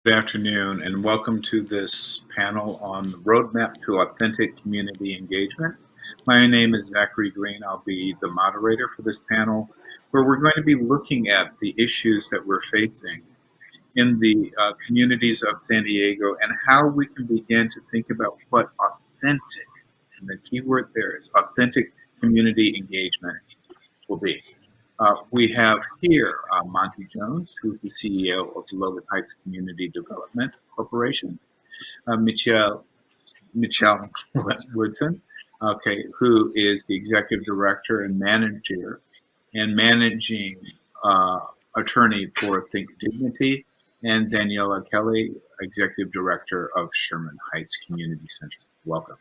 Good afternoon, and welcome to this panel on the roadmap to authentic community engagement. My name is Zachary Green. I'll be the moderator for this panel, where we're going to be looking at the issues that we're facing in the communities of San Diego and how we can begin to think about what authentic, and the key word there is authentic community engagement will be. We have here Monte Jones, who's the CEO of Logan Heights Community Development Corporation. Mitchelle Woodson, okay, who is the executive director and manager and managing uh, attorney for Think Dignity, and Daniela Kelly, executive director of Sherman Heights Community Center. Welcome.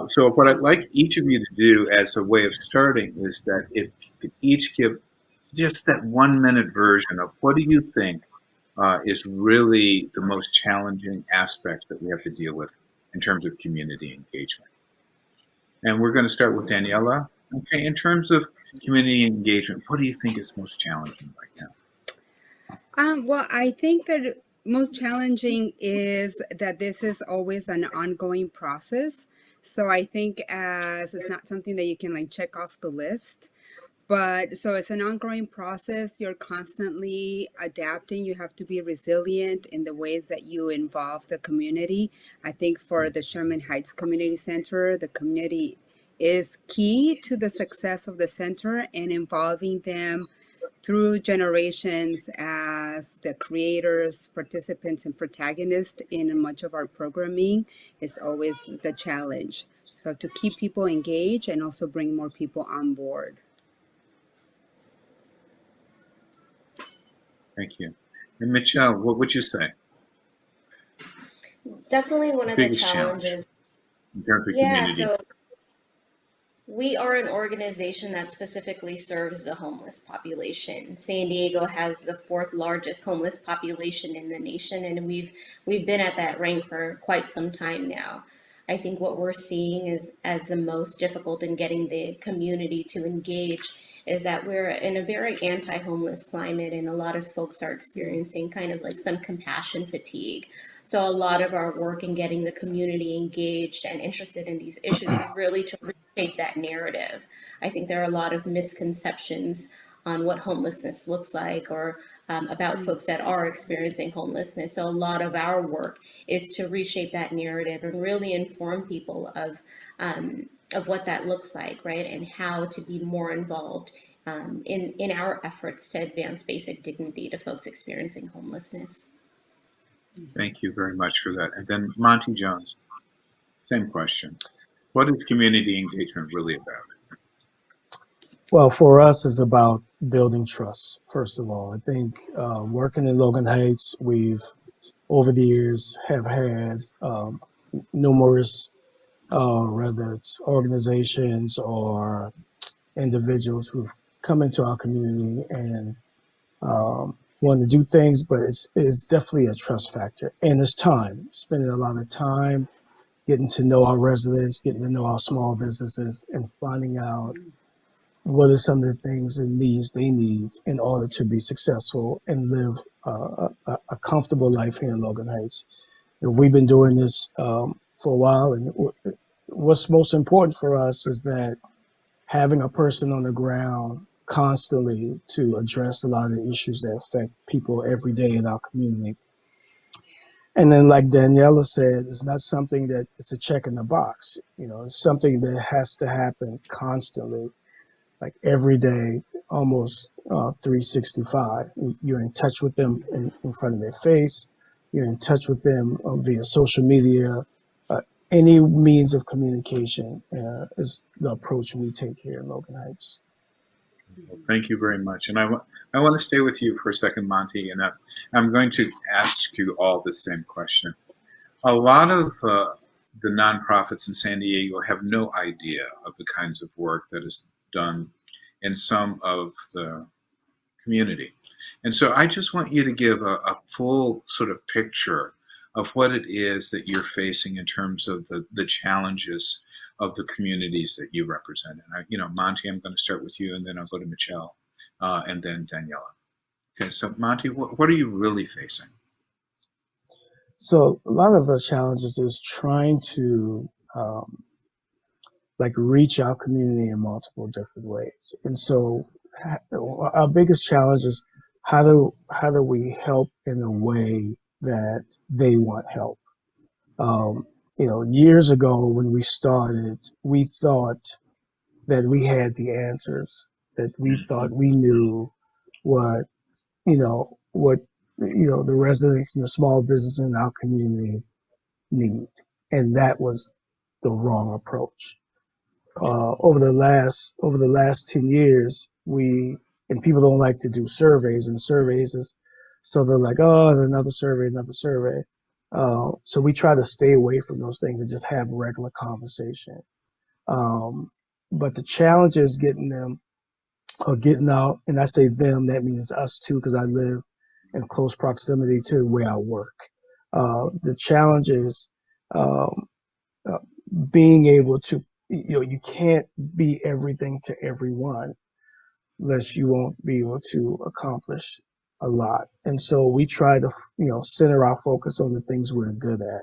So what I'd like each of you to do as a way of starting is that if you could each give just that 1 minute version of what do you think is really the most challenging aspect that we have to deal with in terms of community engagement. And we're going to start with Daniela. Okay, in terms of community engagement, what do you think is most challenging right now? Well, I think that most challenging is that this is always an ongoing process. So I think as it's not something that you can like check off the list, but so it's an ongoing process. You're constantly adapting. You have to be resilient in the ways that you involve the community. I think for the Sherman Heights Community Center, the community is key to the success of the center and involving them through generations as the creators, participants, and protagonists in much of our programming is always the challenge. So to keep people engaged and also bring more people on board. Thank you. And Mitchelle, what would you say? Definitely one of the Biggest challenge challenges. in terms of Yeah, community? so we are an organization that specifically serves the homeless population. San Diego has the fourth largest homeless population in the nation, and we've been at that rank for quite some time now. I think what we're seeing is as the most difficult in getting the community to engage is that we're in a very anti-homeless climate, and a lot of folks are experiencing kind of like some compassion fatigue. So a lot of our work in getting the community engaged and interested in these issues is really to reshape that narrative. I think there are a lot of misconceptions on what homelessness looks like, or about folks that are experiencing homelessness. So a lot of our work is to reshape that narrative and really inform people of what that looks like, right, and how to be more involved in our efforts to advance basic dignity to folks experiencing homelessness. Thank you very much for that. And then Monte Jones, same question. What is community engagement really about? Well, for us, it's about building trust, first of all. I think working in Logan Heights, we've over the years have had numerous, whether it's organizations or individuals who've come into our community and want to do things, but it's definitely a trust factor. And it's time, spending a lot of time getting to know our residents, getting to know our small businesses, and finding out what are some of the things and needs they need in order to be successful and live a comfortable life here in Logan Heights. And we've been doing this for a while, and what's most important for us is that having a person on the ground constantly to address a lot of the issues that affect people every day in our community. And then, like Daniela said, it's not something that it's a check in the box. You know, it's something that has to happen constantly, like every day, almost 365. You're in touch with them in front of their face. You're in touch with them via social media. Uh, any means of communication is the approach we take here in Logan Heights. Well, thank you very much. And I want to stay with you for a second, Monte, and I'm going to ask you all the same question. A lot of the nonprofits in San Diego have no idea of the kinds of work that is done in some of the community. And so I just want you to give a full sort of picture of what it is that you're facing in terms of the challenges of the communities that you represent. And Monte, I'm going to start with you, and then I'll go to Mitchelle, and then Daniela. Okay, so Monte, what are you really facing? So a lot of the challenges is trying to like reach our community in multiple different ways. And so our biggest challenge is how do we help in a way that they want help. Um, Years ago when we started, we thought that we had the answers, that we thought we knew what what the residents and the small business in our community need, and that was the wrong approach. Over the last 10 years, we and people don't like to do surveys, and surveys is so they're like, oh, there's another survey, another survey. So we try to stay away from those things and just have regular conversation. Um, but the challenge is getting them or getting out, and I say them, that means us too, because I live in close proximity to where I work. The challenge is um, uh, being able to, you can't be everything to everyone unless you won't be able to accomplish a lot. And so we try to, center our focus on the things we're good at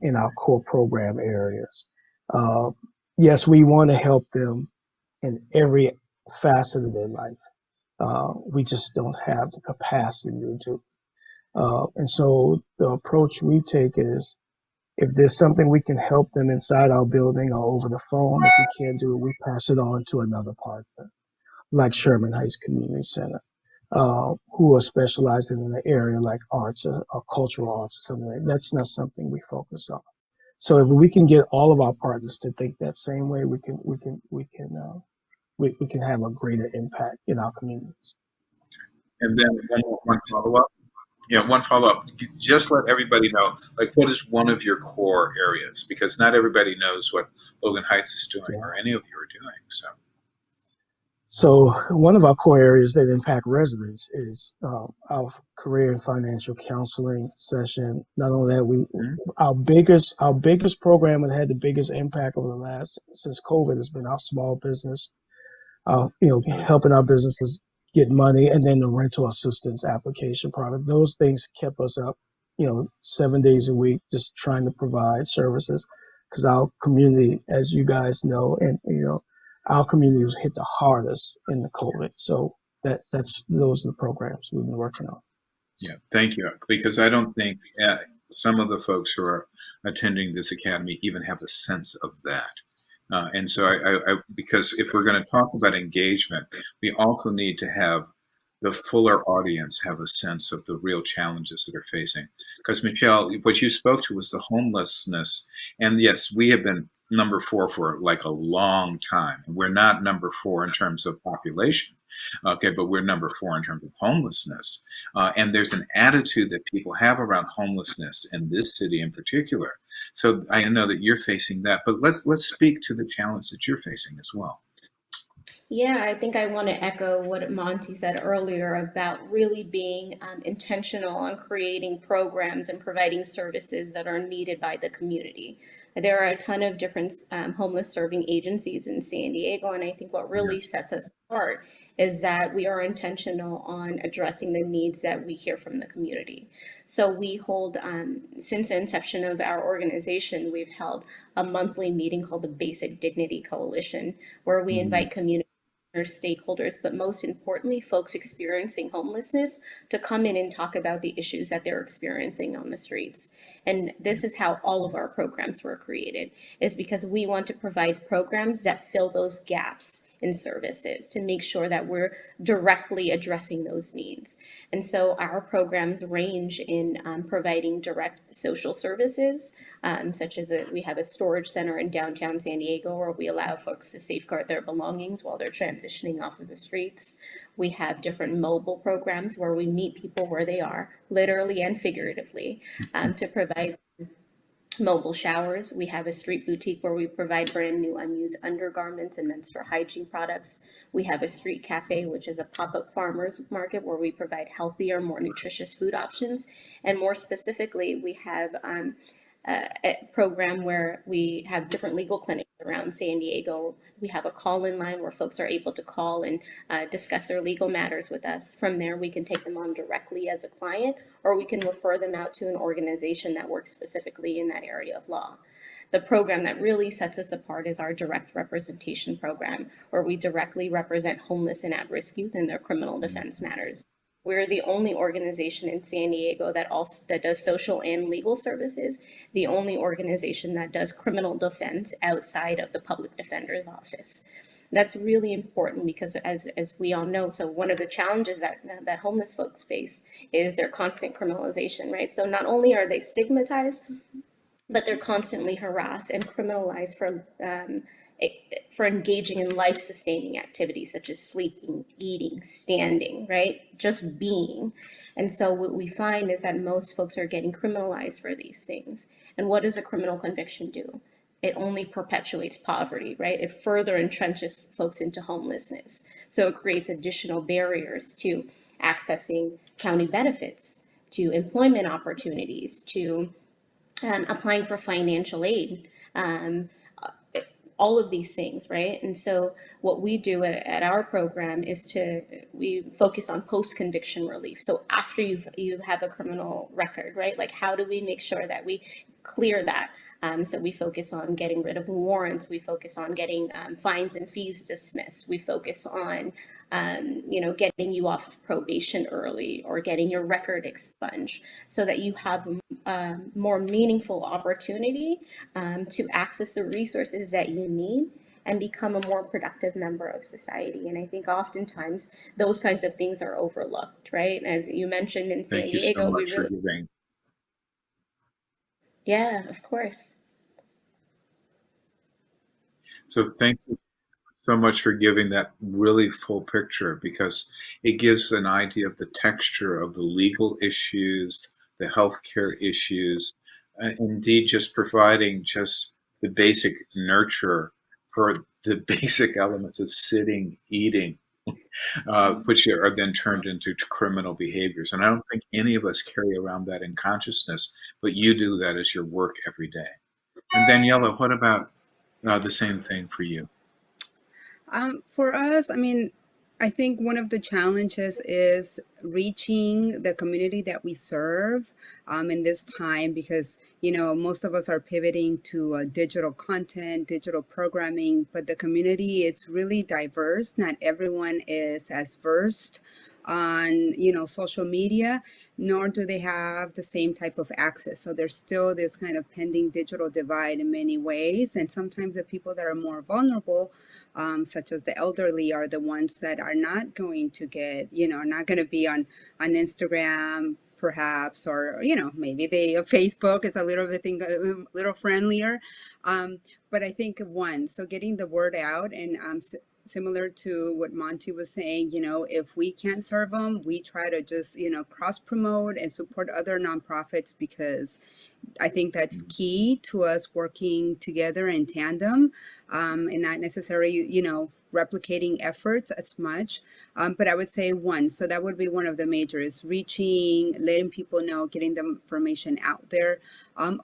in our core program areas. Uh, yes, we want to help them in every facet of their life. We just don't have the capacity to do. And so the approach we take is if there's something we can help them inside our building or over the phone, if we can't do it, we pass it on to another partner, like Sherman Heights Community Center, who are specializing in the area like arts or cultural arts or something like that. That's not something we focus on. So if we can get all of our partners to think that same way, we can have a greater impact in our communities. And then one follow up. Yeah, one follow up. Just let everybody know, like, what is one of your core areas? Because not everybody knows what Logan Heights is doing Yeah. or any of you are doing. So, So one of our core areas that impact residents is our career and financial counseling session. Not only that, our biggest program that had the biggest impact over the last since COVID has been our small business, helping our businesses get money, and then the rental assistance application product. Those things kept us up, 7 days a week, just trying to provide services because our community, as you guys know, and our community was hit the hardest in the COVID. So those are the programs we've been working on. yeah, thank you. Because I don't think some of the folks who are attending this academy even have a sense of that. And so, because if we're going to talk about engagement, we also need to have the fuller audience have a sense of the real challenges that are facing. Because Mitchelle, what you spoke to was the homelessness, and yes, we have been number 4 for like a long time. We're not number 4 in terms of population, okay, but we're number 4 in terms of homelessness. And there's an attitude that people have around homelessness in this city in particular. So I know that you're facing that, but let's speak to the challenge that you're facing as well. Yeah, I think I want to echo what Monty said earlier about really being intentional on creating programs and providing services that are needed by the community. There are a ton of different homeless serving agencies in San Diego, and I think what really Yes. sets us apart is that we are intentional on addressing the needs that we hear from the community. So we hold, since the inception of our organization, we've held a monthly meeting called the Basic Dignity Coalition, where we invite community stakeholders, but most importantly, folks experiencing homelessness to come in and talk about the issues that they're experiencing on the streets. And this is how all of our programs were created, is because we want to provide programs that fill those gaps in services to make sure that we're directly addressing those needs. And so our programs range in providing direct social services, such as we have a storage center in downtown San Diego where we allow folks to safeguard their belongings while they're transitioning off of the streets. We have different mobile programs where we meet people where they are, literally and figuratively, to provide mobile showers. We have a street boutique where we provide brand new unused undergarments and menstrual hygiene products. We have a street cafe, which is a pop-up farmers market where we provide healthier, more nutritious food options. And more specifically, we have program where we have different legal clinics around San Diego. We have a call-in line where folks are able to call and discuss their legal matters with us. From there, we can take them on directly as a client, or we can refer them out to an organization that works specifically in that area of law. The program that really sets us apart is our direct representation program, where we directly represent homeless and at-risk youth in their criminal defense matters. We're the only organization in San Diego that does social and legal services, the only organization that does criminal defense outside of the public defender's office. That's really important because as we all know, so one of the challenges that homeless folks face is their constant criminalization, right? So not only are they stigmatized, but they're constantly harassed and criminalized for engaging in life-sustaining activities such as sleeping, eating, standing, right? Just being. And so what we find is that most folks are getting criminalized for these things. And what does a criminal conviction do? It only perpetuates poverty, right? It further entrenches folks into homelessness. So it creates additional barriers to accessing county benefits, to employment opportunities, to applying for financial aid, all of these things, right? And so what we do at our program is we focus on post-conviction relief. So after you have a criminal record, right? Like how do we make sure that we clear that? So we focus on getting rid of warrants. We focus on getting fines and fees dismissed. We focus on getting you off of probation early or getting your record expunged so that you have a more meaningful opportunity to access the resources that you need and become a more productive member of society. And I think oftentimes those kinds of things are overlooked, right? As you mentioned in San Thank you so Diego, much for giving. Yeah, of course. So thank you so much for giving that really full picture, because it gives an idea of the texture of the legal issues, the healthcare issues, indeed just providing just the basic nurture for the basic elements of sitting, eating, which are then turned into criminal behaviors. And I don't think any of us carry around that in consciousness, but you do that as your work every day. And Daniela, what about the same thing for you? For us, I mean, I think one of the challenges is reaching the community that we serve in this time because, most of us are pivoting to digital content, digital programming, but the community is really diverse. Not everyone is as versed on, social media, nor do they have the same type of access. So there's still this kind of pending digital divide in many ways. And sometimes the people that are more vulnerable, such as the elderly, are the ones that are not going to get, not going to be on Instagram, perhaps, or maybe Facebook is a little bit a little friendlier. But I think so getting the word out and similar to what Monte was saying, if we can't serve them, we try to just, cross promote and support other nonprofits because I think that's key to us working together in tandem and not necessarily, replicating efforts as much. But I would say so that would be one of the majors, reaching, letting people know, getting the information out there.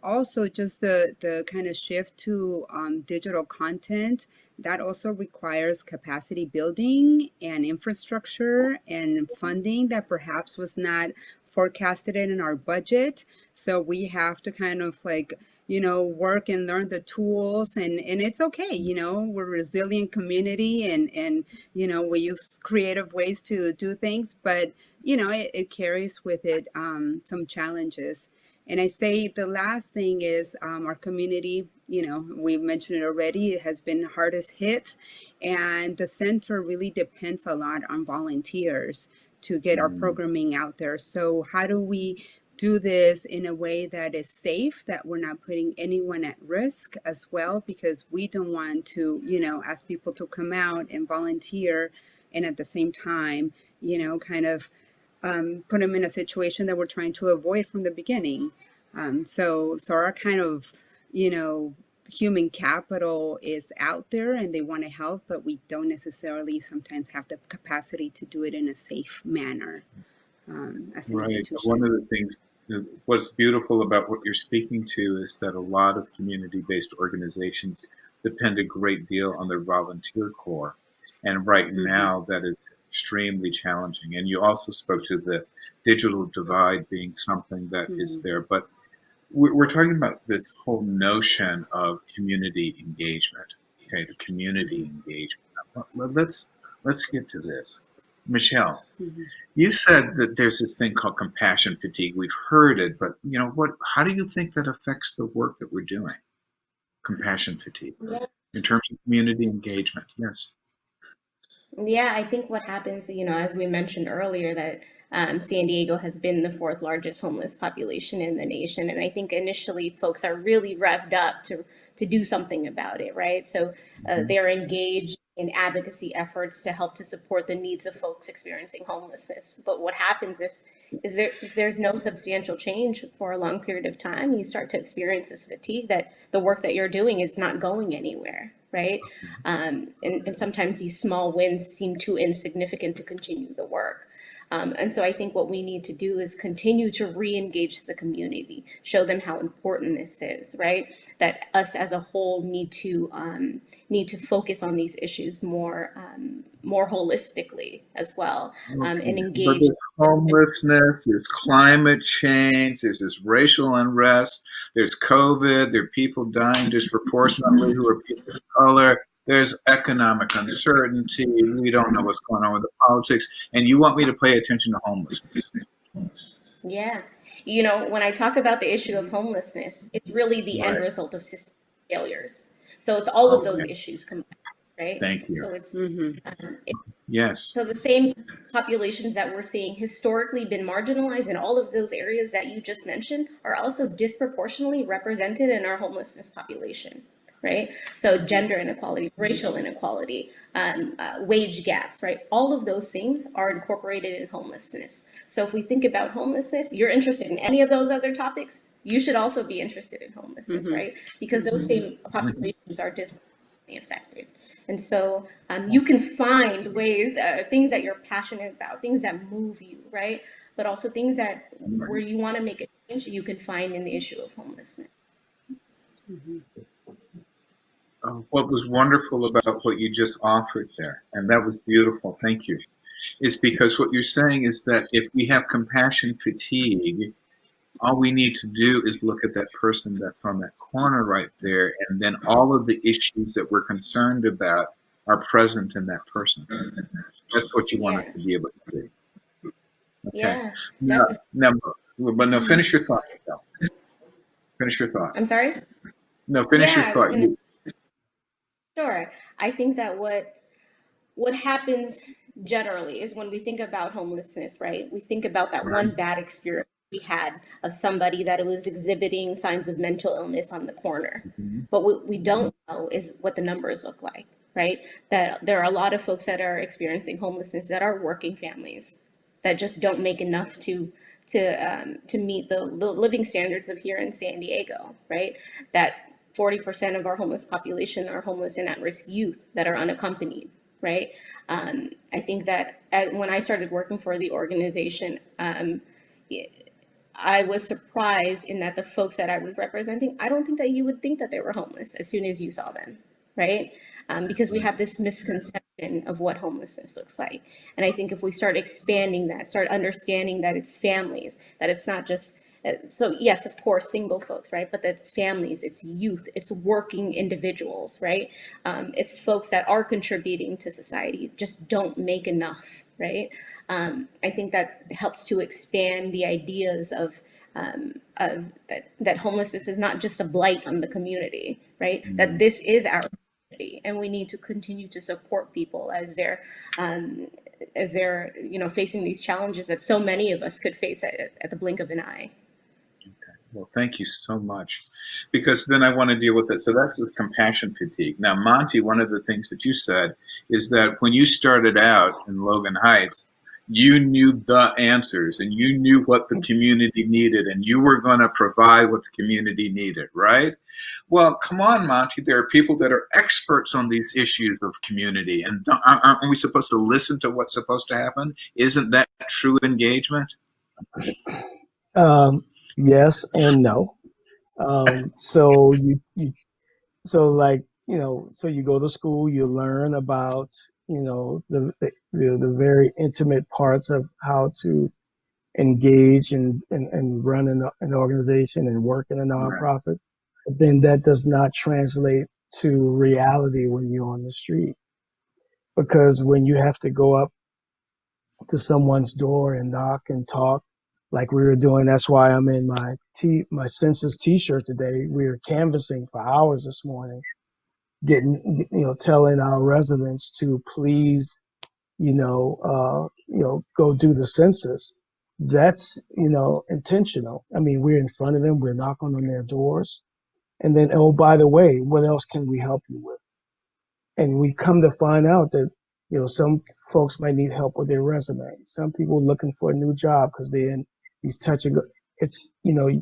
Also, just the kind of shift to digital content that also requires capacity building and infrastructure and funding that perhaps was not forecasted in our budget. So we have to kind of work and learn the tools and it's okay. We're a resilient community and we use creative ways to do things, but it carries with it some challenges. And I say the last thing is our community, we've mentioned it already, it has been hardest hit. And the center really depends a lot on volunteers to get our programming out there. So how do we do this in a way that is safe, that we're not putting anyone at risk as well? Because we don't want to, ask people to come out and volunteer and at the same time, kind of put them in a situation that we're trying to avoid from the beginning. So our kind of, human capital is out there and they want to help, but we don't necessarily sometimes have the capacity to do it in a safe manner as an Right. institution. One of the things What's beautiful about what you're speaking to is that a lot of community-based organizations depend a great deal on their volunteer corps. And right now, that is extremely challenging. And you also spoke to the digital divide being something that is there. But we're talking about this whole notion of community engagement. Okay, the community engagement. Let's get to this, Michelle. You said that there's this thing called compassion fatigue. We've heard it, but how do you think that affects the work that we're doing? Compassion fatigue in terms of community engagement. Yes. Yeah, I think what happens, as we mentioned earlier, that San Diego has been the fourth largest homeless population in the nation, and I think initially folks are really revved up to do something about it, right? So they're engaged in advocacy efforts to help to support the needs of folks experiencing homelessness. But what happens if there's no substantial change for a long period of time, you start to experience this fatigue that the work that you're doing is not going anywhere, right? And sometimes these small wins seem too insignificant to continue the work. And so I think what we need to do is continue to re-engage the community, show them how important this is, right? That us as a whole need to focus on these issues more holistically as well, and But engage. there's homelessness, there's climate change, there's this racial unrest, there's COVID, there are people dying disproportionately who are people of color. There's economic uncertainty. We don't know what's going on with the politics. And you want me to pay attention to homelessness. Yeah. When I talk about the issue of homelessness, it's really the end Right. result of system failures. So it's all of those Okay. issues combined, right? Thank you. So it's Yes. so the same populations that we're seeing historically been marginalized in all of those areas that you just mentioned are also disproportionately represented in our homelessness population, right? So gender inequality, racial inequality, wage gaps, right? All of those things are incorporated in homelessness. So if we think about homelessness, you're interested in any of those other topics, you should also be interested in homelessness, right? Because those same populations are disproportionately affected. And so you can find ways, things that you're passionate about, things that move you, right? But also things that where you want to make a change, you can find in the issue of homelessness. What was wonderful about what you just offered there, and that was beautiful, thank you, is because what you're saying is that if we have compassion fatigue, all we need to do is look at that person that's on that corner right there, and then all of the issues that we're concerned about are present in that person. That's what you want us Yeah, to be able to do. Okay. yeah, Now, definitely. finish your thought, Michelle. Finish your thought. I'm sorry? No, finish your Yeah, I was thought. gonna, sure. I think that what happens generally is when we think about homelessness, right? We think about that one bad experience we had of somebody that was exhibiting signs of mental illness on the corner. Mhm. But what we don't know is what the numbers look like, right? That there are a lot of folks that are experiencing homelessness that are working families that just don't make enough to meet the living standards of here in San Diego, right? That 40% of our homeless population are homeless and at-risk youth that are unaccompanied, right? I think that when I started working for the organization, I was surprised in that the folks that I was representing, I don't think that you would think that they were homeless as soon as you saw them, right? Because we have this misconception of what homelessness looks like. And I think if we start expanding that, start understanding that it's families, that it's not just, so yes, of course, single folks, right? But that's families, it's youth, it's working individuals, right? It's folks that are contributing to society, just don't make enough, right? I think that helps to expand the ideas of that homelessness is not just a blight on the community, right? That this is our community, and we need to continue to support people um, as they're facing these challenges that so many of us could face at the blink of an eye. Well, thank you so much, because then I want to deal with it. So that's the compassion fatigue. Now, Monte, one of the things that you said is that when you started out in Logan Heights, you knew the answers and you knew what the community needed and you were going to provide what the community needed, right? Well, come on, Monte. There are people that are experts on these issues of community, and aren't we supposed to listen to what's supposed to happen? Isn't that true engagement? Yes and no. So so like, so you go to school, you learn about, the very intimate parts of how to engage and run an organization and work in a Right. nonprofit. But then that does not translate to reality when you're on the street. Because when you have to go up to someone's door and knock and talk like we were doing, that's why I'm in my census t-shirt today. We were canvassing for hours this morning, telling our residents to please, go do the census. That's, intentional. I mean, we're in front of them, we're knocking on their doors. And then, oh, by the way, what else can we help you with? And we come to find out that, some folks might need help with their resume. Some people looking for a new job because they're in these touch and go. It's, Mhm.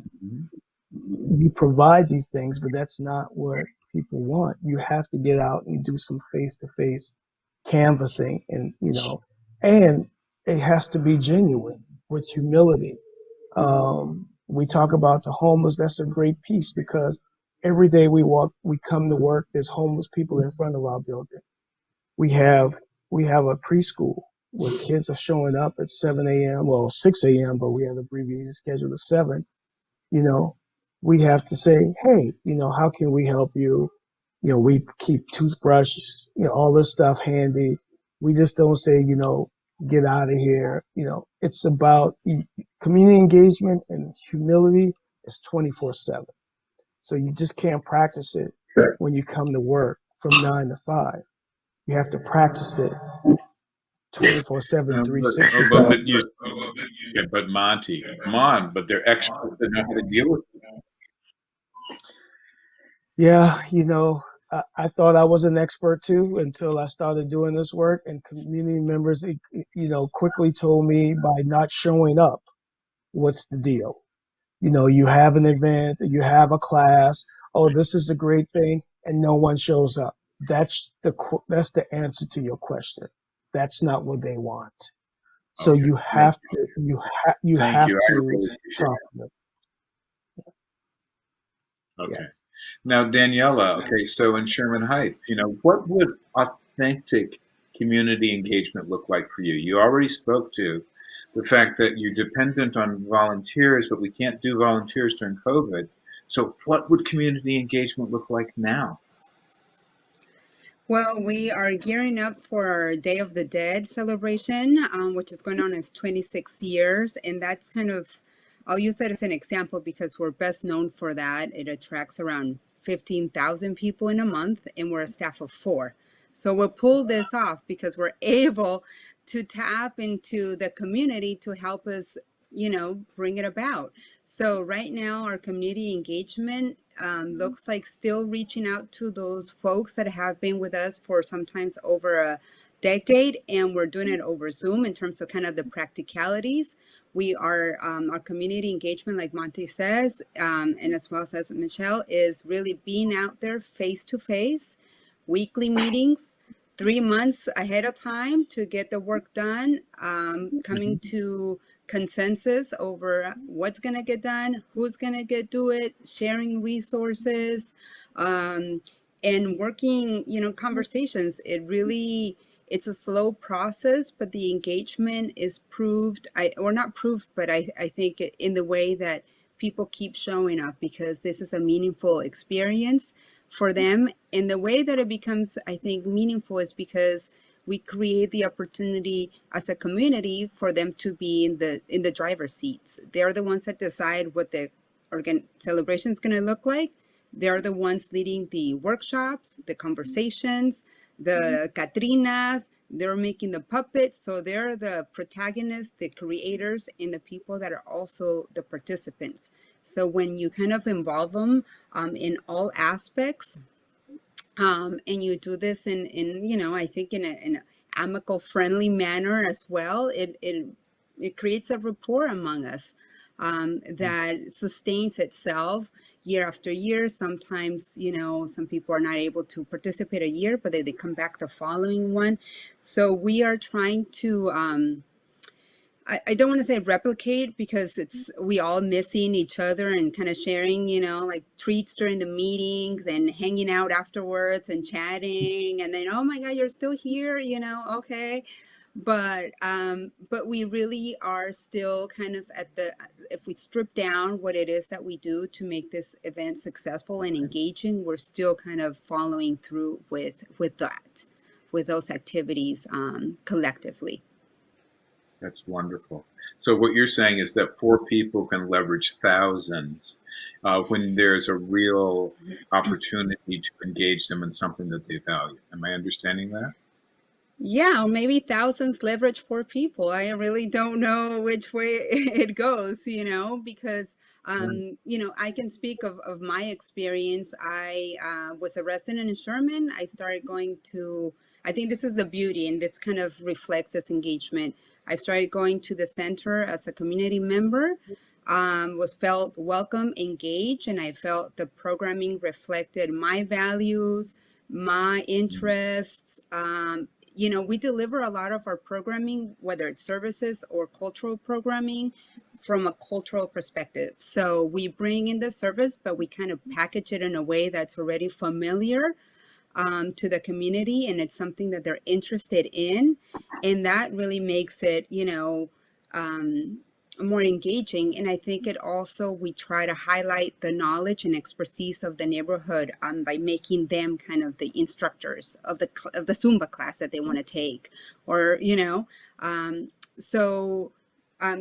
you provide these things, but that's not what people want. You have to get out and do some face to face canvassing, and it has to be genuine with humility. We talk about the homeless. That's a great piece because every day we come to work, there's homeless people in front of our building. We have we have a preschool where kids are showing up at 7 a.m. Well, 6 a.m., but we have abbreviated schedule to 7. you know, we have to say, hey, how can we help you? We keep toothbrushes, all this stuff handy. We just don't say, get out of here. It's about community engagement and humility is 24/7. So you just can't practice it when you come to work from 9 to 5. You have to practice it 24/7, But 365. you, yeah, but Monte, come on, but they're experts that know how to deal with it. Yeah, I thought I was an expert too until I started doing this work, and community members, quickly told me by not showing up, what's the deal? You have an event, you have a class. Oh, this is a great thing, and no one shows up. That's the answer to your question. That's not what they want. So Okay, you thank have to you thank have you. I to really appreciate talk to them. it. Yeah. Okay. Now, Daniela, okay, so in Sherman Heights, what would authentic community engagement look like for you? You already spoke to the fact that you're dependent on volunteers, but we can't do volunteers during COVID. So, what would community engagement look like now? Well, we are gearing up for our Day of the Dead celebration, which is going on as 26 years. And that's kind of, I'll use that as an example because we're best known for that. It attracts around 15,000 people in a month, and we're a staff of 4. So we'll pull this off because we're able to tap into the community to help us, bring it about. So right now, our community engagement looks like still reaching out to those folks that have been with us for sometimes over a decade, and we're doing it over Zoom in terms of kind of the practicalities. We are our community engagement, like Monte says, and as well as Mitchelle, is really being out there face to face, weekly meetings, 3 months ahead of time to get the work done, coming to consensus over what's going to get done, who's going to get do it, sharing resources, um, and working, conversations. It's a slow process, but the engagement is proved, or not proved, but I think in the way that people keep showing up because this is a meaningful experience for them. And the way that it becomes, I think, meaningful is because we create the opportunity as a community for them to be in the driver's seats. They're the ones that decide what the celebration is going to look like. They're the ones leading the workshops, the conversations, the Catrinas. They're making the puppets. So they're the protagonists, the creators, and the people that are also the participants. So when you kind of involve them in all aspects, and you do this in I think in a amicable, friendly manner as well, it creates a rapport among us that sustains itself year after year. Sometimes, some people are not able to participate a year, but they come back the following one. So we are trying to I don't want to say replicate because we all missing each other and kind of sharing, like treats during the meetings and hanging out afterwards and chatting and then, oh my God, you're still here, okay. But we really are still kind of if we strip down what it is that we do to make this event successful and engaging, we're still kind of following through with those activities collectively. That's wonderful. So what you're saying is that 4 people can leverage thousands when there's a real opportunity to engage them in something that they value. Am I understanding that? Yeah, or maybe thousands leverage 4 people. I really don't know which way it goes, because, Right. I can speak of my experience. I was a resident in Sherman. I started going to, I think this is the beauty, and this kind of reflects this engagement. I started going to the center as a community member, was felt welcome, engaged, and I felt the programming reflected my values, my interests. We deliver a lot of our programming, whether it's services or cultural programming, from a cultural perspective. So we bring in the service, but we kind of package it in a way that's already familiar to the community, and it's something that they're interested in. And that really makes it, more engaging. And I think it also, we try to highlight the knowledge and expertise of the neighborhood by making them kind of the instructors of the Zumba class that they want to take, or, so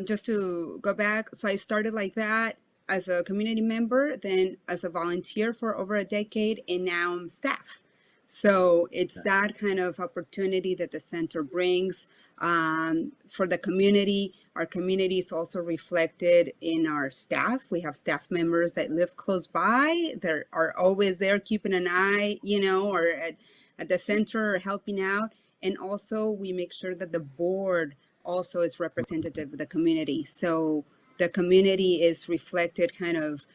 just to go back, so I started like that as a community member, then as a volunteer for over a decade, and now I'm staff. So it's that kind of opportunity that the center brings for the community. Our community is also reflected in our staff. We have staff members that live close by, that are always there keeping an eye, or at the center or helping out. And also we make sure that the board also is representative of the community. So the community is reflected kind of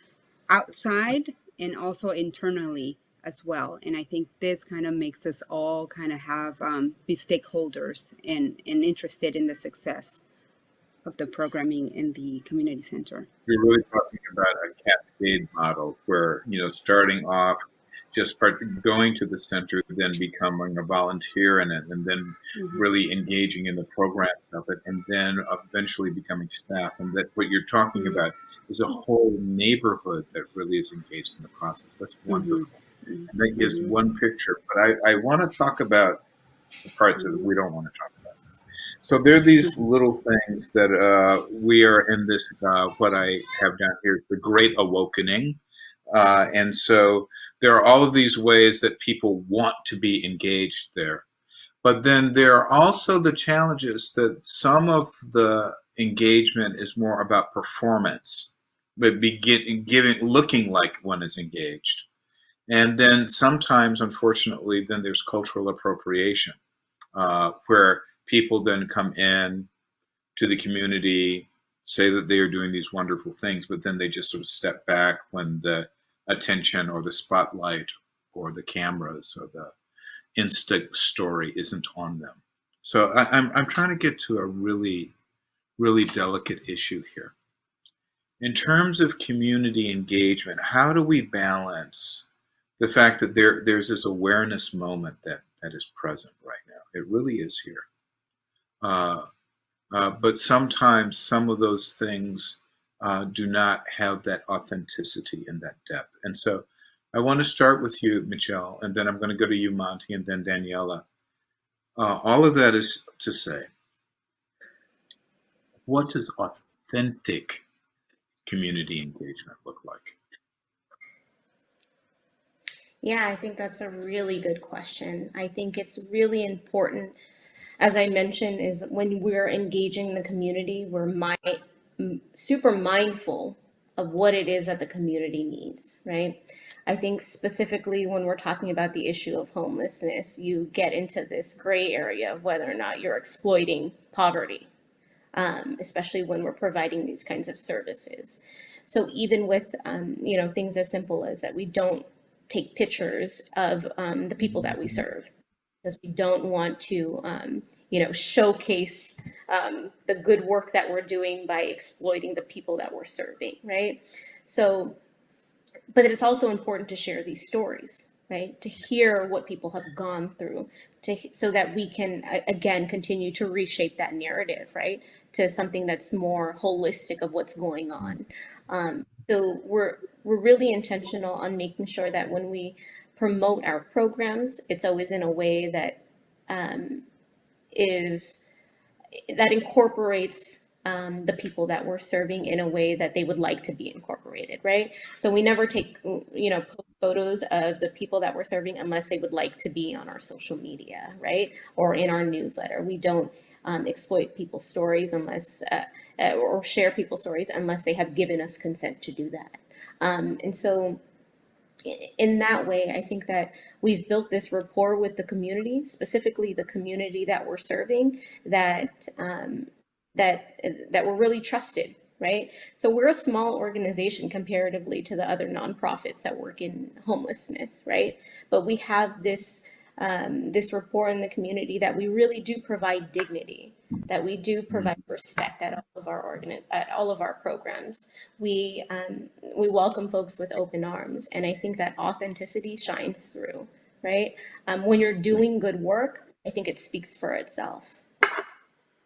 outside and also internally as well. And I think this kind of makes us all kind of have be stakeholders and interested in the success of the programming in the community center. You're really talking about a cascade model where, starting off just going to the center, then becoming a volunteer in it, and then really engaging in the programs of it, and then eventually becoming staff. And that what you're talking about is a whole neighborhood that really is engaged in the process. That's wonderful. And that gives one picture. But I want to talk about the parts that we don't want to talk about. So there are these little things that we are in this, what I have down here, the Great Awakening. And so there are all of these ways that people want to be engaged there. But then there are also the challenges that some of the engagement is more about performance, but looking like one is engaged. And then sometimes, unfortunately, then there's cultural appropriation, where people then come in to the community, say that they are doing these wonderful things, but then they just sort of step back when the attention or the spotlight or the cameras or the Insta story isn't on them. So I'm trying to get to a really, really delicate issue here. In terms of community engagement, how do we balance the fact that there's this awareness moment that is present right now? It really is here. But sometimes some of those things do not have that authenticity and that depth. And so I want to start with you, Mitchelle, and then I'm going to go to you, Monte, and then Daniela. All of that is to say, what does authentic community engagement look like? Yeah, I think that's a really good question. I think it's really important, as I mentioned, is when we're engaging the community, we're super mindful of what it is that the community needs, right? I think specifically when we're talking about the issue of homelessness, you get into this gray area of whether or not you're exploiting poverty, especially when we're providing these kinds of services. So even with things as simple as that, we don't take pictures of the people that we serve because we don't want to showcase the good work that we're doing by exploiting the people that we're serving, right? So, but it's also important to share these stories, right? To hear what people have gone through, so that we can again continue to reshape that narrative, right? To something that's more holistic of what's going on. So we're really intentional on making sure that when we promote our programs, it's always in a way that is that incorporates the people that we're serving in a way that they would like to be incorporated, right? So we never take, post photos of the people that we're serving unless they would like to be on our social media, right? Or in our newsletter. We don't exploit people's stories or share people's stories unless they have given us consent to do that. And so in that way, I think that we've built this rapport with the community, specifically the community that we're serving, that we're really trusted, right? So we're a small organization comparatively to the other nonprofits that work in homelessness, right? But we have this rapport in the community that we really do provide dignity, that we do provide respect at all of our programs. We welcome folks with open arms, and I think that authenticity shines through, right? When you're doing good work, I think it speaks for itself.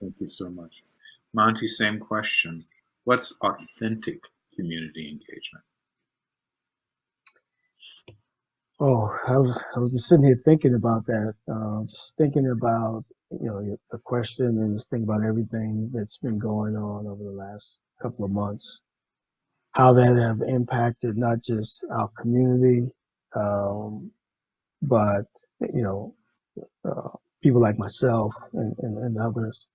Thank you so much. Monte, same question. What's authentic community engagement? Oh, I was just sitting here thinking about that, just thinking about, the question, and just thinking about everything that's been going on over the last couple of months, how that have impacted not just our community, but, people like myself and others.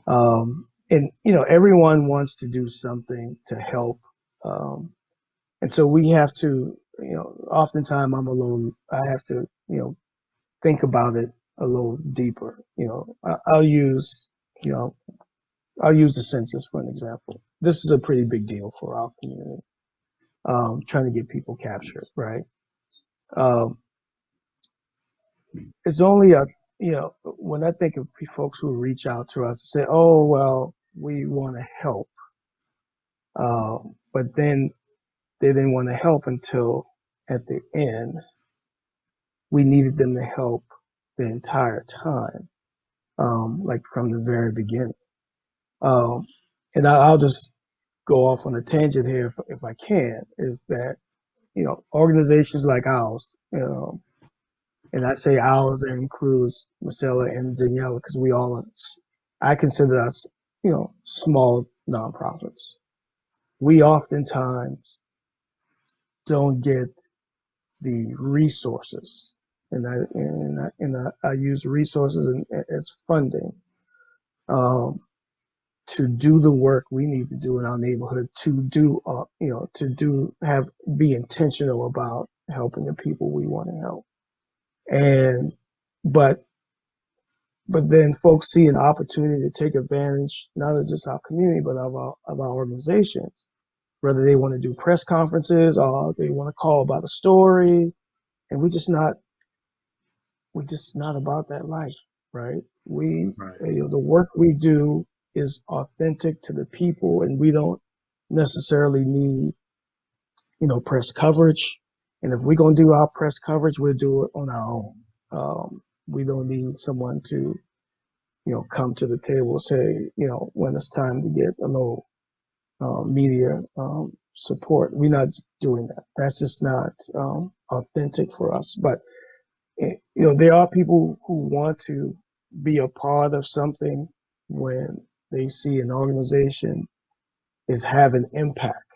And, everyone wants to do something to help. And so we have to, oftentimes I have to, think about it a little deeper. I'll use, I'll use the census for an example. This is a pretty big deal for our community, trying to get people captured, right? Um, it's only when I think of folks who reach out to us and say, oh, well, we want to help. But then they didn't want to help until at the end. We needed them to help the entire time, like from the very beginning. And I'll just go off on a tangent here if I can, is that, organizations like ours, and I say ours, that includes Mitchelle and Daniela, because I consider us, small nonprofits. We oftentimes don't get the resources, and I use resources as funding, to do the work we need to do in our neighborhood, to be intentional about helping the people we want to help. And but then folks see an opportunity to take advantage not of just our community but of our organizations, whether they want to do press conferences or they want to call about a story, and we're just not about that life, right? Right. The work we do is authentic to the people, and we don't necessarily need, press coverage. And if we're going to do our press coverage, we'll do it on our own. We don't need someone to, come to the table and say, when it's time to get a little media support. We're not doing that. That's just not authentic for us. But there are people who want to be a part of something when they see an organization is having impact,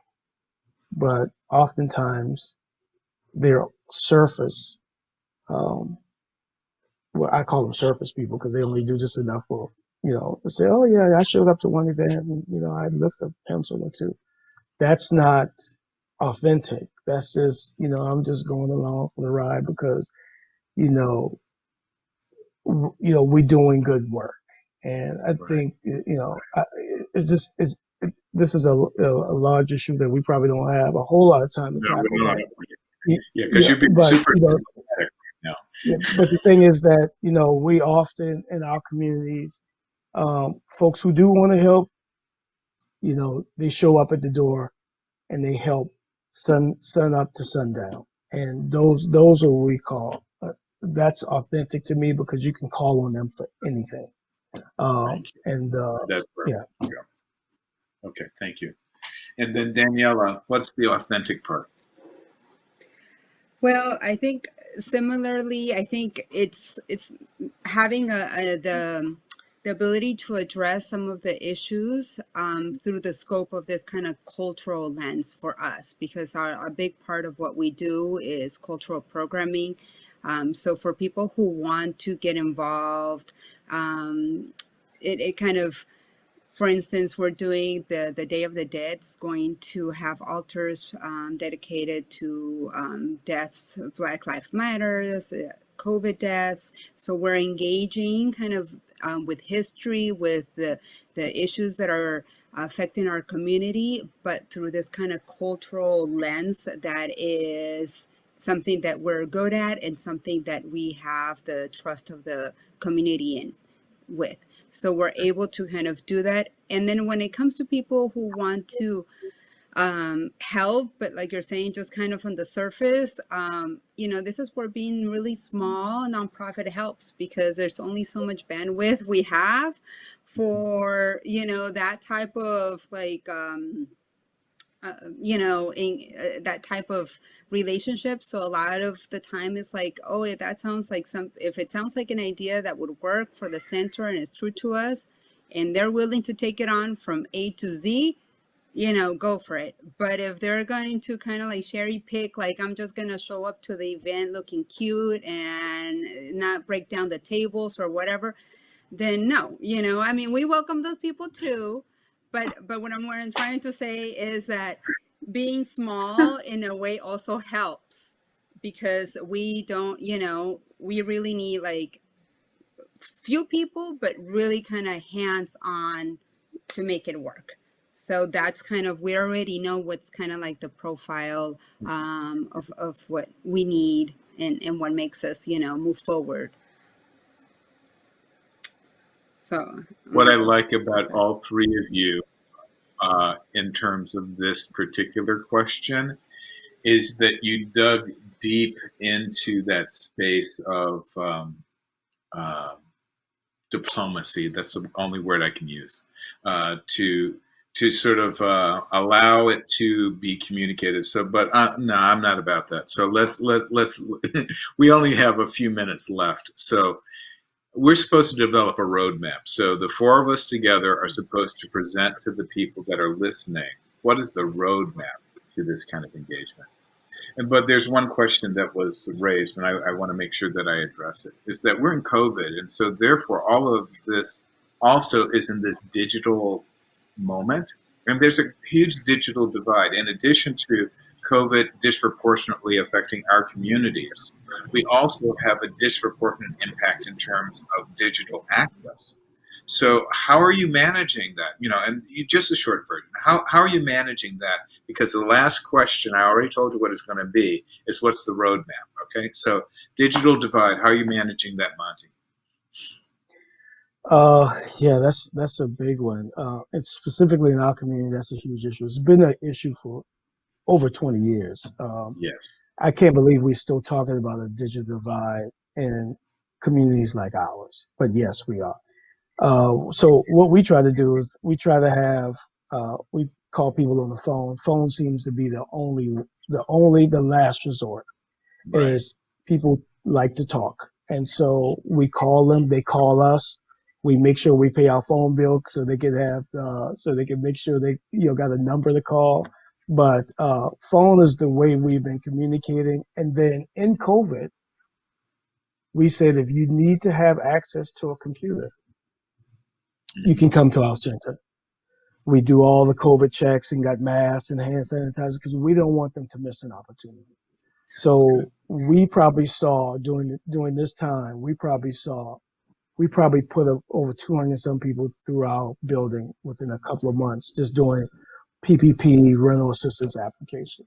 but oftentimes they're surface. Well, I call them surface people because they only do just enough for, to say, oh yeah, I showed up to one event and, I lift a pencil or two. That's not authentic. That's just, I'm just going along for the ride because, we're doing good work. And I think, this is a large issue that we probably don't have a whole lot of time to tackle. No, yeah, because you'd be super now. Yeah, but the thing is that, we often in our communities, Folks who do want to help, they show up at the door and they help sun up to sundown. And those are what we call, that's authentic to me because you can call on them for anything. Thank you. And That's yeah. perfect. Yeah. Okay, thank you. And then Daniela, what's the authentic part? Well, I think similarly, I think it's having the ability to address some of the issues through the scope of this kind of cultural lens for us, because a big part of what we do is cultural programming. So for people who want to get involved, it kind of, for instance, we're doing the Day of the Dead. It's going to have altars dedicated to deaths, Black Lives Matters, COVID deaths. So we're engaging kind of with history, with the issues that are affecting our community, but through this kind of cultural lens that is something that we're good at and something that we have the trust of the community in with. So we're able to kind of do that. And then when it comes to people who want to help, but like you're saying, just kind of on the surface, this is where being really small nonprofit helps, because there's only so much bandwidth we have for, that type of like, that type of relationship. So a lot of the time it's like, oh, if it sounds like an idea that would work for the center and is true to us, and they're willing to take it on from A to Z, go for it. But if they're going to kind of like cherry pick, like I'm just going to show up to the event looking cute and not break down the tables or whatever, then no, I mean, we welcome those people too. But what I'm trying to say is that being small in a way also helps, because we don't, we really need like few people, but really kind of hands on to make it work. So that's kind of, we already know what's kind of like the profile of what we need and what makes us, move forward. So What I like about all three of you in terms of this particular question is that you dug deep into that space of diplomacy. That's the only word I can use to sort of allow it to be communicated. So, but no, I'm not about that. So let's we only have a few minutes left. So we're supposed to develop a roadmap. So the four of us together are supposed to present to the people that are listening, what is the roadmap to this kind of engagement? But there's one question that was raised, and I want to make sure that I address it, is that we're in COVID. And so therefore, all of this also is in this digital moment. And there's a huge digital divide. In addition to COVID disproportionately affecting our communities, we also have a disproportionate impact in terms of digital access. So how are you managing that? And just a short version. How are you managing that? Because the last question, I already told you what it's going to be, is what's the roadmap? Okay, so digital divide. How are you managing that, Monte? Yeah, that's a big one. And specifically in our community, that's a huge issue. It's been an issue for over 20 years. Yes. I can't believe we're still talking about a digital divide in communities like ours. But yes, we are. So what we try to do is we try to have we call people on the phone. Phone seems to be the last resort. Right. Is people like to talk, and so we call them. They call us. We make sure we pay our phone bill so they can have so they can make sure they got a number to call. But phone is the way we've been communicating. And then in COVID, we said if you need to have access to a computer, you can come to our center. We do all the COVID checks and got masks and hand sanitizers because we don't want them to miss an opportunity. So we probably saw during this time, we probably put up over 200 and some people through our building within a couple of months just doing PPP rental assistance application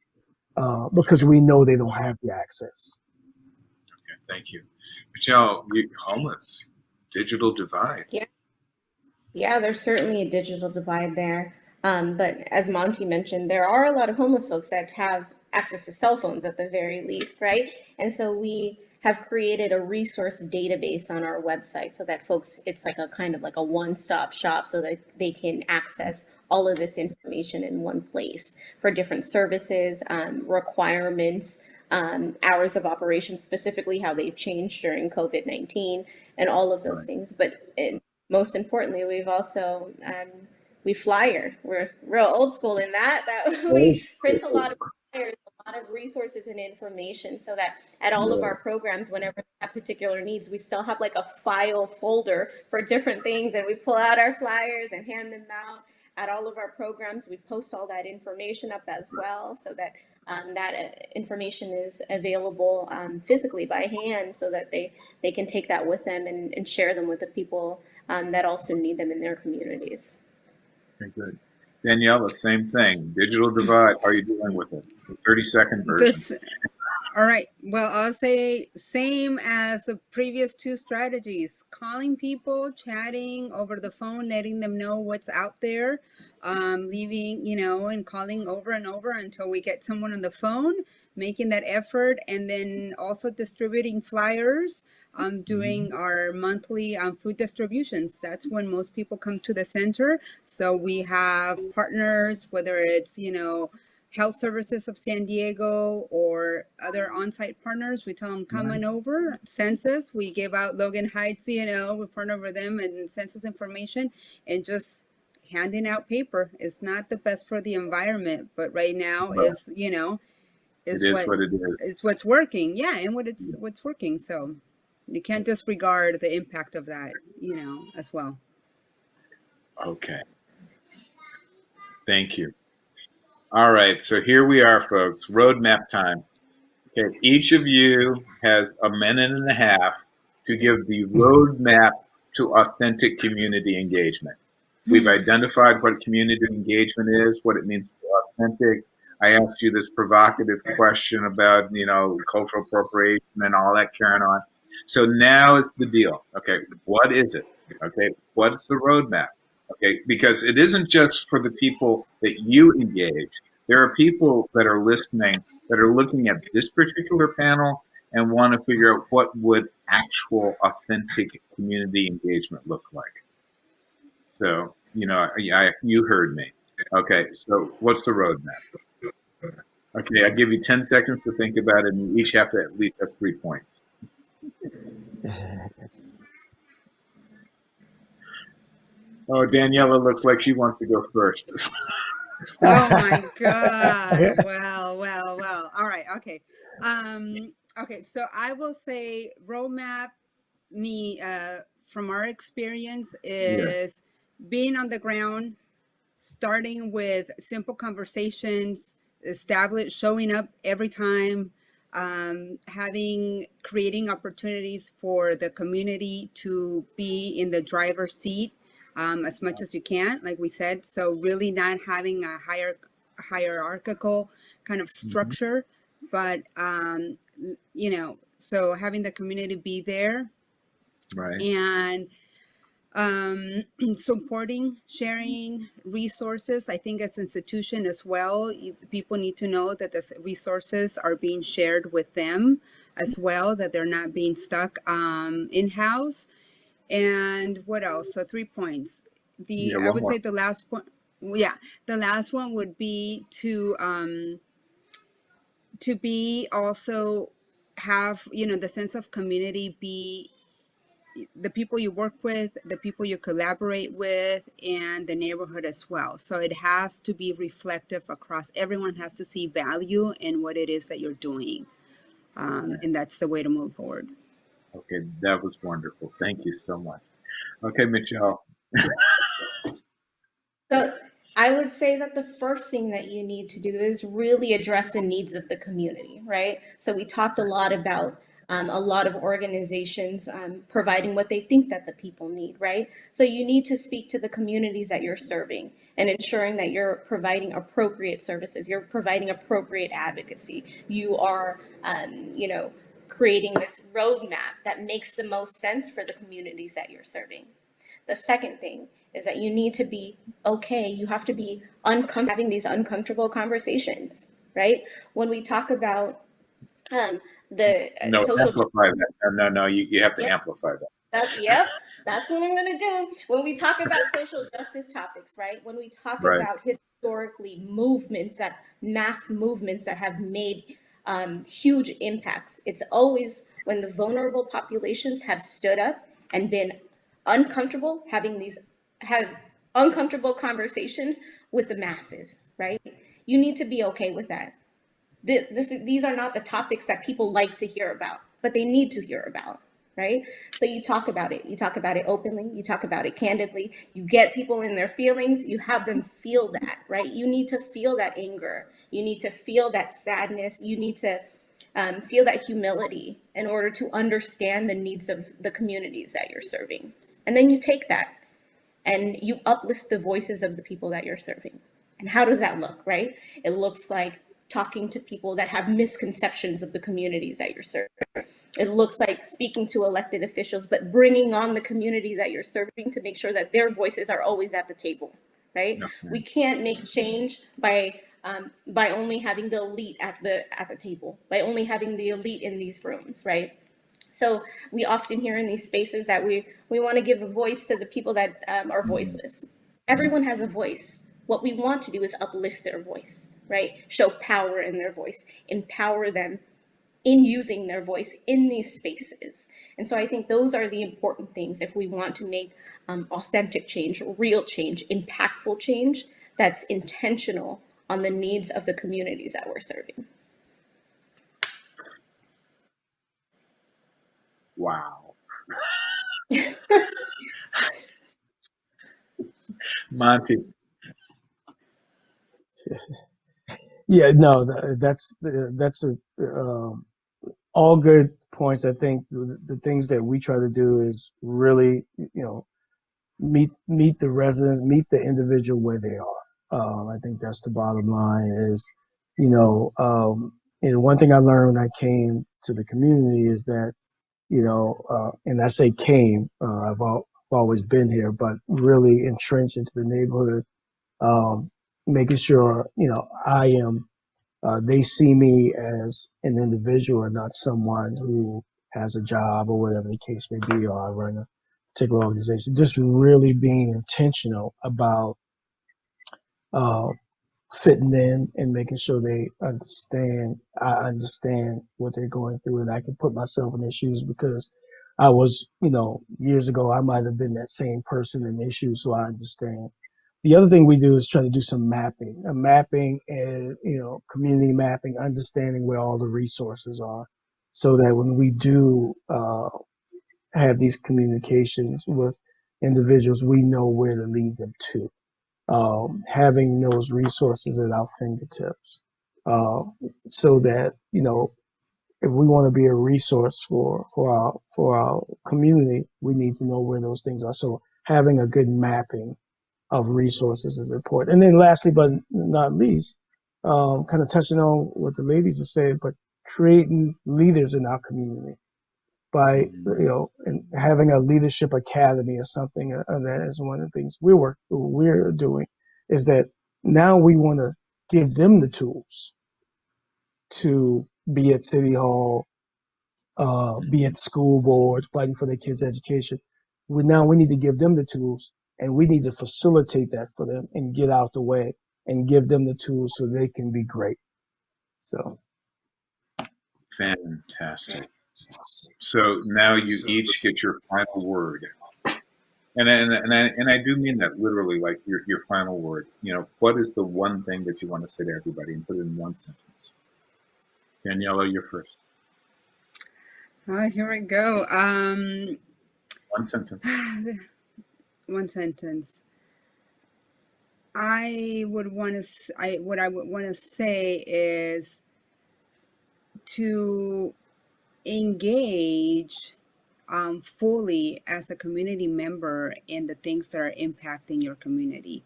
because we know they don't have the access. Okay, thank you. Mitchelle, homeless, digital divide. Yeah. Yeah, there's certainly a digital divide there. But as Monty mentioned, there are a lot of homeless folks that have access to cell phones at the very least, right? And so we have created a resource database on our website so that folks, it's like a kind of like a one-stop shop so that they can access all of this information in one place for different services, requirements, hours of operation, specifically how they've changed during COVID-19 and all of those Right. things. But most importantly, we've also we flyer. We're real old school in that Oh, we print a lot of flyers, a lot of resources and information, so that at all of yeah. our programs, whenever we have particular needs, we still have like a file folder for different things, and we pull out our flyers and hand them out at all of our programs. We post all that information up as well, so that information is available physically by hand, so that they can take that with them and share them with the people that also need them in their communities. Okay, good. Daniela, same thing. Digital divide. How are you dealing with it? The 30-second version. This All right. Well, I'll say same as the previous two strategies: calling people, chatting over the phone, letting them know what's out there, leaving, and calling over and over until we get someone on the phone, making that effort, and then also distributing flyers, doing our monthly food distributions. That's when most people come to the center. So we have partners, whether it's, Health Services of San Diego or other on-site partners. We tell them, come on over. Census, we give out Logan Heights, we partner with them and census information, and just handing out paper is not the best for the environment, but right now But is, it is is what what it is. it's what's working. Yeah, and what's working. So you can't disregard the impact of that, as well. Okay. Thank you. All right. So here we are, folks. Roadmap time. Okay. Each of you has a minute and a half to give the roadmap to authentic community engagement. We've identified what community engagement is, what it means to be authentic. I asked you this provocative question about, cultural appropriation and all that carrying on. So now is the deal. Okay, what is it? Okay, what's the roadmap? Okay, because it isn't just for the people that you engage. There are people that are listening that are looking at this particular panel and want to figure out what would actual authentic community engagement look like. So, you heard me. Okay, so what's the roadmap? Okay, I give you 10 seconds to think about it, and you each have to at least have 3 points. Oh, Daniela looks like she wants to go first. Oh my God. Well. All right. Okay. Okay. So I will say roadmap from our experience Yeah. is being on the ground, starting with simple conversations, showing up every time, creating opportunities for the community to be in the driver's seat as much as you can, like we said. So really not having a hierarchical kind of Mhm. structure, but so having the community be there Right. and supporting, sharing resources. I think as an institution as well, people need to know that the resources are being shared with them as well, that they're not being stuck in-house. And what else? So 3 points. Yeah, I one would say more. the last point, yeah, the last one would be to be also have, the sense of community be the people you work with, the people you collaborate with, and the neighborhood as well. So it has to be reflective across. Everyone has to see value in what it is that you're doing. Okay. And that's the way to move forward. Okay, that was wonderful. Thank you so much. Okay, Mitchelle. So I would say that the first thing that you need to do is really address the needs of the community, right? So we talked a lot about a lot of organizations providing what they think that the people need, right? So you need to speak to the communities that you're serving and ensuring that you're providing appropriate services, you're providing appropriate advocacy, you are, creating this roadmap that makes the most sense for the communities that you're serving. The second thing is that you need to be okay. You have to be having these uncomfortable conversations, right? When we talk about the No, social, amplify that. No. You have to yep, amplify that. that's what I'm gonna do. When we talk about social justice topics, right? When we talk Right. about historically mass movements that have made huge impacts, it's always when the vulnerable populations have stood up and been uncomfortable have uncomfortable conversations with the masses, right? You need to be okay with that. These are not the topics that people like to hear about, but they need to hear about, right? So you talk about it. You talk about it openly. You talk about it candidly. You get people in their feelings. You have them feel that, right? You need to feel that anger. You need to feel that sadness. You need to feel that humility in order to understand the needs of the communities that you're serving. And then you take that and you uplift the voices of the people that you're serving. And how does that look, right? It looks like talking to people that have misconceptions of the communities that you're serving. It looks like speaking to elected officials, but bringing on the community that you're serving to make sure that their voices are always at the table, right? Okay. We can't make change by only having the elite at the table, by only having the elite in these rooms, right? So we often hear in these spaces that we want to give a voice to the people that are Mhm. voiceless. Everyone has a voice. What we want to do is uplift their voice, right? Show power in their voice, empower them in using their voice in these spaces. And so I think those are the important things if we want to make authentic change, real change, impactful change that's intentional on the needs of the communities that we're serving. Wow. Monte. Yeah, no, that's all good points. I think the things that we try to do is really, meet the residents, meet the individual where they are. I think that's the bottom line. Is you know, one thing I learned when I came to the community is that and I say came, always been here, but really entrenched into the neighborhood, um, making sure I am. They see me as an individual and not someone who has a job or whatever the case may be, or I run a particular organization. Just really being intentional about uh, fitting in and making sure they understand. I understand what they're going through, and I can put myself in their shoes because I was, years ago, I might have been that same person in their shoes, so I understand. The other thing we do is try to do some mapping, and community mapping, understanding where all the resources are, so that when we do have these communications with individuals, we know where to lead them to. Having those resources at our fingertips, uh, so that if we want to be a resource for our community, we need to know where those things are. So having a good mapping of resources is important. And then lastly, but not least, kind of touching on what the ladies have said, but creating leaders in our community by Mhm. and having a leadership academy or something. That is one of the things we're doing, is that now we want to give them the tools to be at city hall, be at the school board, fighting for their kids' education. We need to give them the tools, and we need to facilitate that for them and get out the way and give them the tools so they can be great. So Fantastic. So now you each get your final word. And I do mean that literally, like your final word. What is the one thing that you want to say to everybody, and put it in one sentence? Daniela, you're first. Oh, here we go. One sentence. One sentence. I would want to. What I would want to say is to engage fully as a community member in the things that are impacting your community.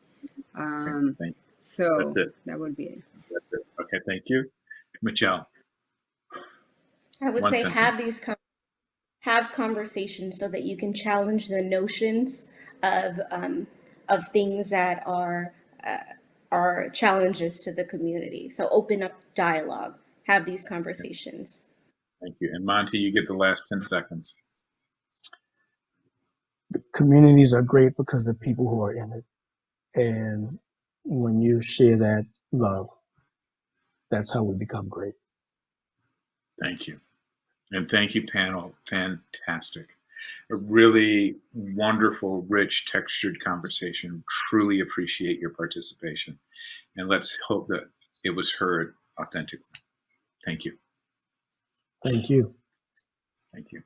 Okay, Um, thank you. That's so it. that would be it. That's it. Okay, thank you. Michelle, I would one say sentence. have conversations so that you can challenge the notions of of things that are challenges to the community. So open up dialogue, have these conversations. Thank you. And Monte, you get the last 10 seconds. The communities are great because of the people who are in it. And when you share that love, that's how we become great. Thank you. And thank you, panel. Fantastic. A really wonderful, rich, textured conversation. Truly appreciate your participation. And let's hope that it was heard authentically. Thank you. Thank you. Thank you.